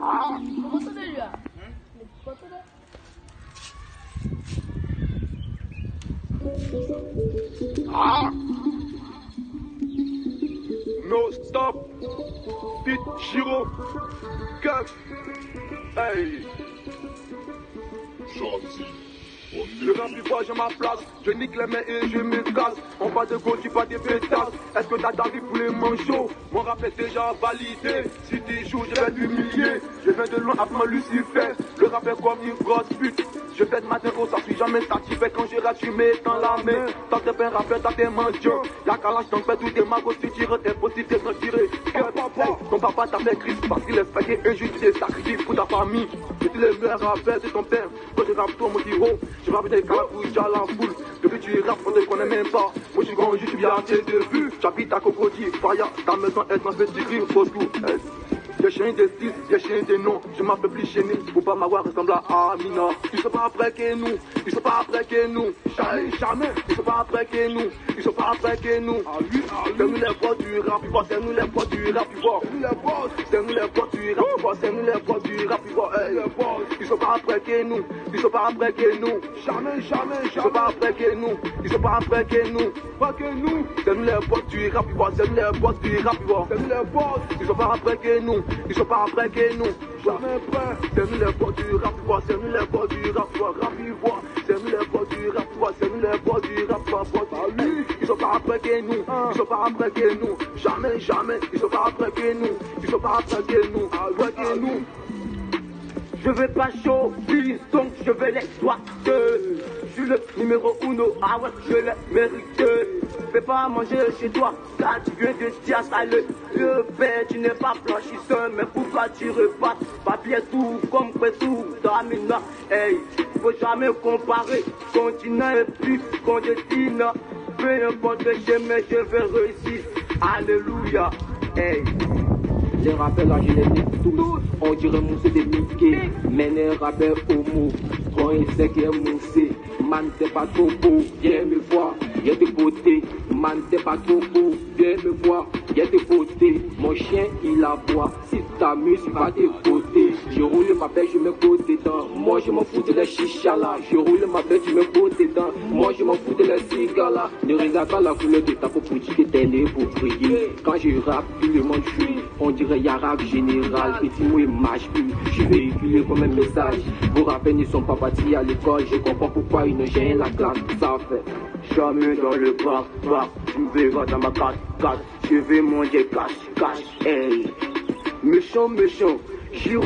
Comment ça déjà? No stop, Pete Giro, Gang, hey. Le rap du bois, j'ai ma place, je nique les mains et je me casse. On va de gauche, pas des pétasses. Est-ce que t'as d'arrive pour les manchots? Mon rap est déjà validé. Si tu joues, je vais t'humilier. Je viens de loin avant Lucifer. Le rap est comme une grosse pute. Je fais de matin au soir, je suis jamais satisfait. Quand je rate, tu mets dans la main. Tant t'es pas un rappeur, t'as tes mendiants. Y'a qu'à lâcher ton père, tout tes magos, si tu rentres, t'es possible, t'es retiré. Ton papa t'a fait crise parce qu'il est fait injuste et sacrifié pour ta famille. J'étais le meilleur rappeur de ton père. Quand je rappe toi, mon héros, je rappe des calabouilles à la foule. Depuis tu rappes, on te connaît même pas. Moi je suis grand, je suis bien à tes débuts. J'habite à Cocody, Faya, ta maison est un petit cri, Bosco. J'ai changé de style, j'ai changé de nom. Je m'appelle plus Chéni, faut pas m'avoir ressemble à Amina. Ils sont pas après que nous, ils sont pas après que nous. Jamais, jamais, ils sont pas après que nous, ils sont pas après que nous. C'est nous les boss du rap, c'est nous les boss du rap, c'est nous les boss du rap, c'est nous les boss du rap, ils sont pas après que nous, ils sont pas après que nous. Jamais, jamais, ils sont pas après que nous, ils sont pas après que nous. Pas que nous, c'est nous les boss du rap, c'est nous les boss du rap, c'est nous les boss, ils sont pas après que nous. Ils sont pas après que nous, jamais prêts. C'est nous les boss du rap, c'est nous les boss du rap, c'est nous les boss du rap, c'est nous les boss du rap, ils sont pas après que nous, ils sont pas après que nous, jamais, jamais, ils sont pas après que nous, ils sont pas après que nous, après que nous. Je vais pas showbiz, donc je vais l'exploiter. Je suis le numéro uno, ah ouais, je l'ai mérité. Fais pas manger chez toi, car tu viens de dire ça le père, tu n'es pas blanchisseur, mais pourquoi tu repasses? Papier tout, comme tout, Damina, hey, faut jamais comparer, continent et plus continent, peu importe le chemin, je vais réussir, alléluia, hey. Les rappeurs là je les nique tous, on dirait moussé des Mickey, mais les rappeurs homo, quand ils savent qu'il est moussé, man t'es pas trop beau, viens me voir, y'a des beautés, man t'es pas trop beau, viens me voir, y'a des beautés, mon chien il aboie, si t'amuses il va te beauté, je roule ma belle, je me côte dedans, moi je m'en fous de la chicha là, je roule ma belle, je me côte dedans, moi je m'en fous de la cigare là, ne regarde pas la couleur de ta peau pour dire que t'es né pour briller, quand je rappe, tout le monde fuit, on dirait y'a rap général, petit mot et mâche plus, je véhicule comme un message, vos rappeurs ne sont pas partis à l'école, je comprends pourquoi ils ne gênent la classe, ça fait. Jamais dans le bar, tu me verras dans ma carte, je vais manger cash, hey, méchant, Giro.